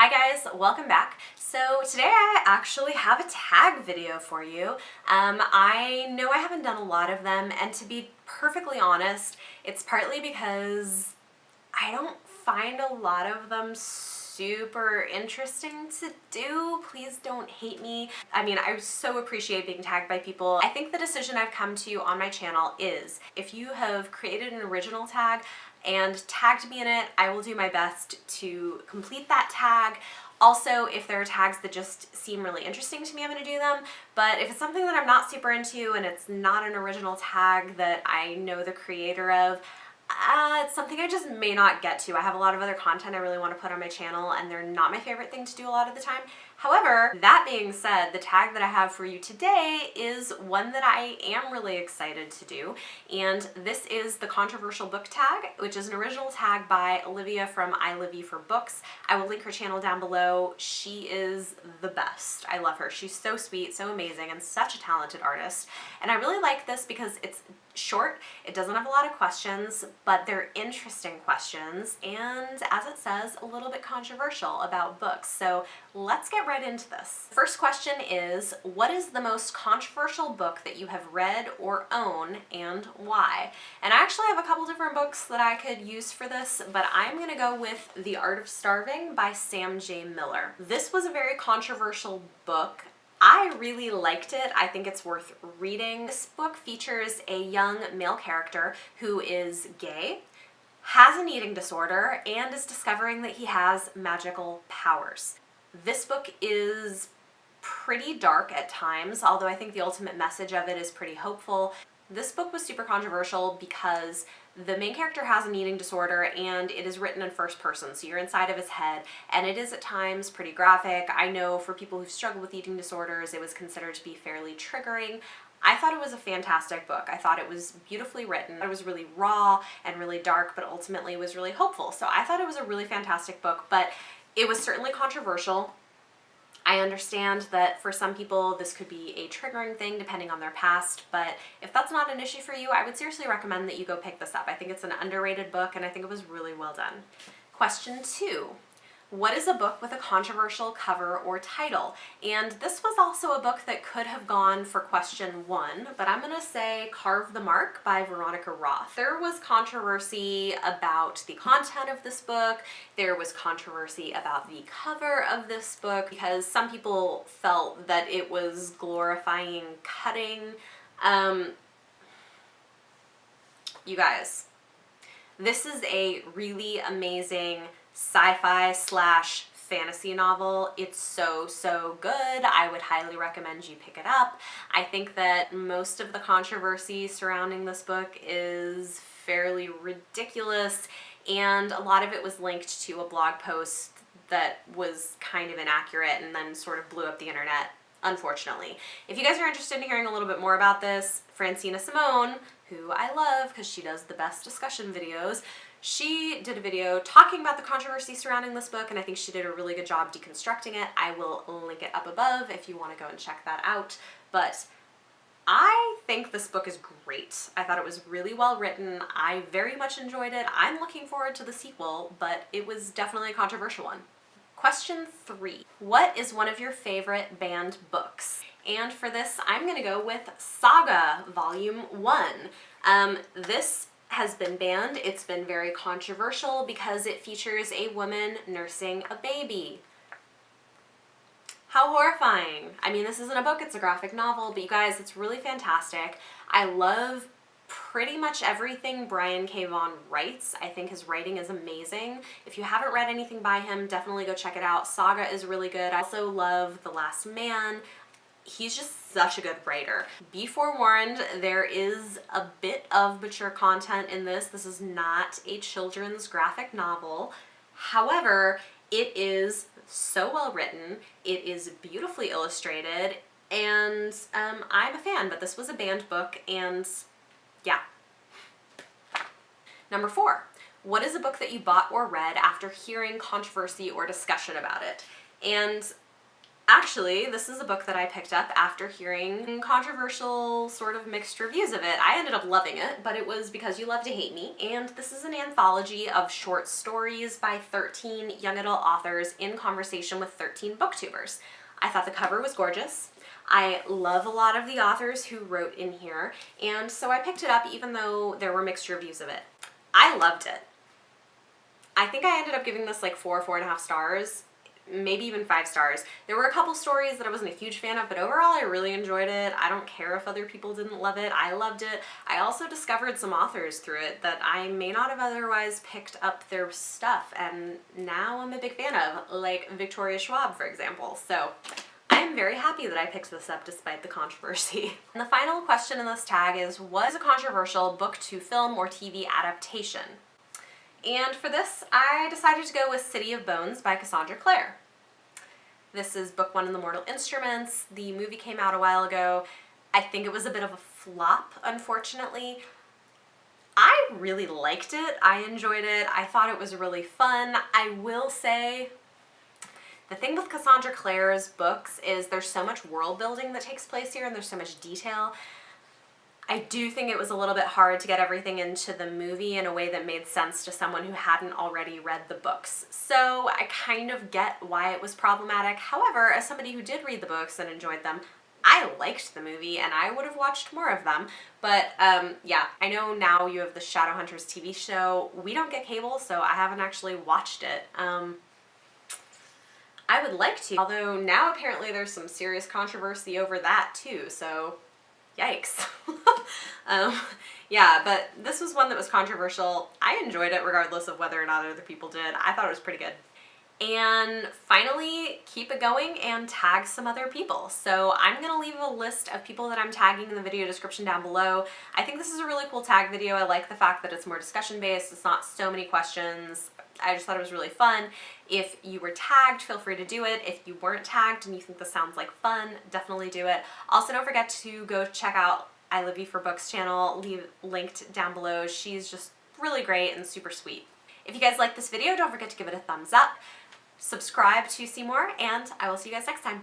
Hi guys, welcome back. So today I actually have a tag video for you. I know I haven't done a lot of them, and to be perfectly honest, it's partly because I don't find a lot of them super interesting to do. Please don't hate me. I mean, I so appreciate being tagged by people. I think the decision I've come to on my channel is if you have created an original tag and tagged me in it, I will do my best to complete that tag. Also, if there are tags that just seem really interesting to me, I'm going to do them. But if it's something that I'm not super into and it's not an original tag that I know the creator of, it's something I just may not get to. I have a lot of other content I really want to put on my channel, and they're not my favorite thing to do a lot of the time. However, that being said, the tag that I have for you today is one that I am really excited to do, and this is the controversial book tag, which is an original tag by Olivia from iLivieforBooks. I will link her channel down below. She is the best. I love her. She's so sweet, so amazing, and such a talented artist. And I really like this because it's short, it doesn't have a lot of questions, but they're interesting questions, and as it says, a little bit controversial about books. So let's get right into this. First question is, what is the most controversial book that you have read or own, and why? And I actually have a couple different books that I could use for this, but I'm gonna go with The Art of Starving by Sam J. Miller. This was a very controversial book. I really liked it. I think it's worth reading. This book features a young male character who is gay, has an eating disorder, and is discovering that he has magical powers. This book is pretty dark at times, although I think the ultimate message of it is pretty hopeful. This book was super controversial because the main character has an eating disorder and it is written in first person, so you're inside of his head, and it is at times pretty graphic. I know for people who've struggled with eating disorders, it was considered to be fairly triggering. I thought it was a fantastic book. I thought it was beautifully written. It was really raw and really dark, but ultimately was really hopeful. So I thought it was a really fantastic book, but it was certainly controversial. I understand that for some people this could be a triggering thing depending on their past, but if that's not an issue for you, I would seriously recommend that you go pick this up. I think it's an underrated book, and I think it was really well done. Question 2. What is a book with a controversial cover or title? And this was also a book that could have gone for question 1, but I'm gonna say Carve the Mark by Veronica Roth. There was controversy about the content of this book. There was controversy about the cover of this book because some people felt that it was glorifying cutting. You guys, this is a really amazing sci-fi slash fantasy novel. It's so good. I would highly recommend you pick it up. I think that most of the controversy surrounding this book is fairly ridiculous, and a lot of it was linked to a blog post that was kind of inaccurate and then sort of blew up the internet, unfortunately. If you guys are interested in hearing a little bit more about this, Francina Simone, who I love because she does the best discussion videos, she did a video talking about the controversy surrounding this book, and I think she did a really good job deconstructing it. I will link it up above if you want to go and check that out. But I think this book is great. I thought it was really well written. I very much enjoyed it. I'm looking forward to the sequel, but it was definitely a controversial one. Question 3. What is one of your favorite banned books? And for this, I'm going to go with Saga Volume 1. This has been banned. It's been very controversial because it features a woman nursing a baby. How horrifying. I mean, this isn't a book, it's a graphic novel, but you guys, it's really fantastic. I love pretty much everything Brian K. Vaughan writes. I think his writing is amazing. If you haven't read anything by him, definitely go check it out. Saga is really good. I also love The Last Man. He's just such a good writer. Be forewarned, there is a bit of mature content in this. This is not a children's graphic novel. However, it is so well written, it is beautifully illustrated, and I'm a fan, but this was a banned book, and yeah. Number 4. What is a book that you bought or read after hearing controversy or discussion about it? And Actually, this is a book that I picked up after hearing controversial, sort of mixed reviews of it. I ended up loving it, but it was Because You Love to Hate Me, and this is an anthology of short stories by 13 young adult authors in conversation with 13 booktubers. I thought the cover was gorgeous. I love a lot of the authors who wrote in here, and so I picked it up even though there were mixed reviews of it. I loved it. I think I ended up giving this like 4.5 stars. Maybe even 5 stars. There were a couple stories that I wasn't a huge fan of, but overall I really enjoyed it. I don't care if other people didn't love it. I loved it. I also discovered some authors through it that I may not have otherwise picked up their stuff, and now I'm a big fan of, like Victoria Schwab, for example. So I'm very happy that I picked this up despite the controversy. And the final question in this tag is, was a controversial book to film or TV adaptation? And for this, I decided to go with City of Bones by Cassandra Clare. This is book 1 in the Mortal Instruments. The movie came out a while ago. I think it was a bit of a flop, unfortunately. I really liked it. I enjoyed it. I thought it was really fun. I will say, the thing with Cassandra Clare's books is there's so much world building that takes place here, and there's so much detail. I do think it was a little bit hard to get everything into the movie in a way that made sense to someone who hadn't already read the books. So I kind of get why it was problematic. However, as somebody who did read the books and enjoyed them, I liked the movie and I would have watched more of them. But yeah, I know now you have the Shadowhunters TV show. We don't get cable, so I haven't actually watched it. I would like to, although now apparently there's some serious controversy over that too, so yikes. Yeah, but this was one that was controversial. I enjoyed it regardless of whether or not other people did. I thought it was pretty good. And finally, keep it going and tag some other people. So I'm gonna leave a list of people that I'm tagging in the video description down below. I think this is a really cool tag video. I like the fact that it's more discussion based. It's not so many questions. I just thought it was really fun. If you were tagged, feel free to do it. If you weren't tagged and you think this sounds like fun, definitely do it. Also, don't forget to go check out iLivieforBooks channel, linked down below. She's just really great and super sweet. If you guys like this video, don't forget to give it a thumbs up, subscribe to see more, and I will see you guys next time.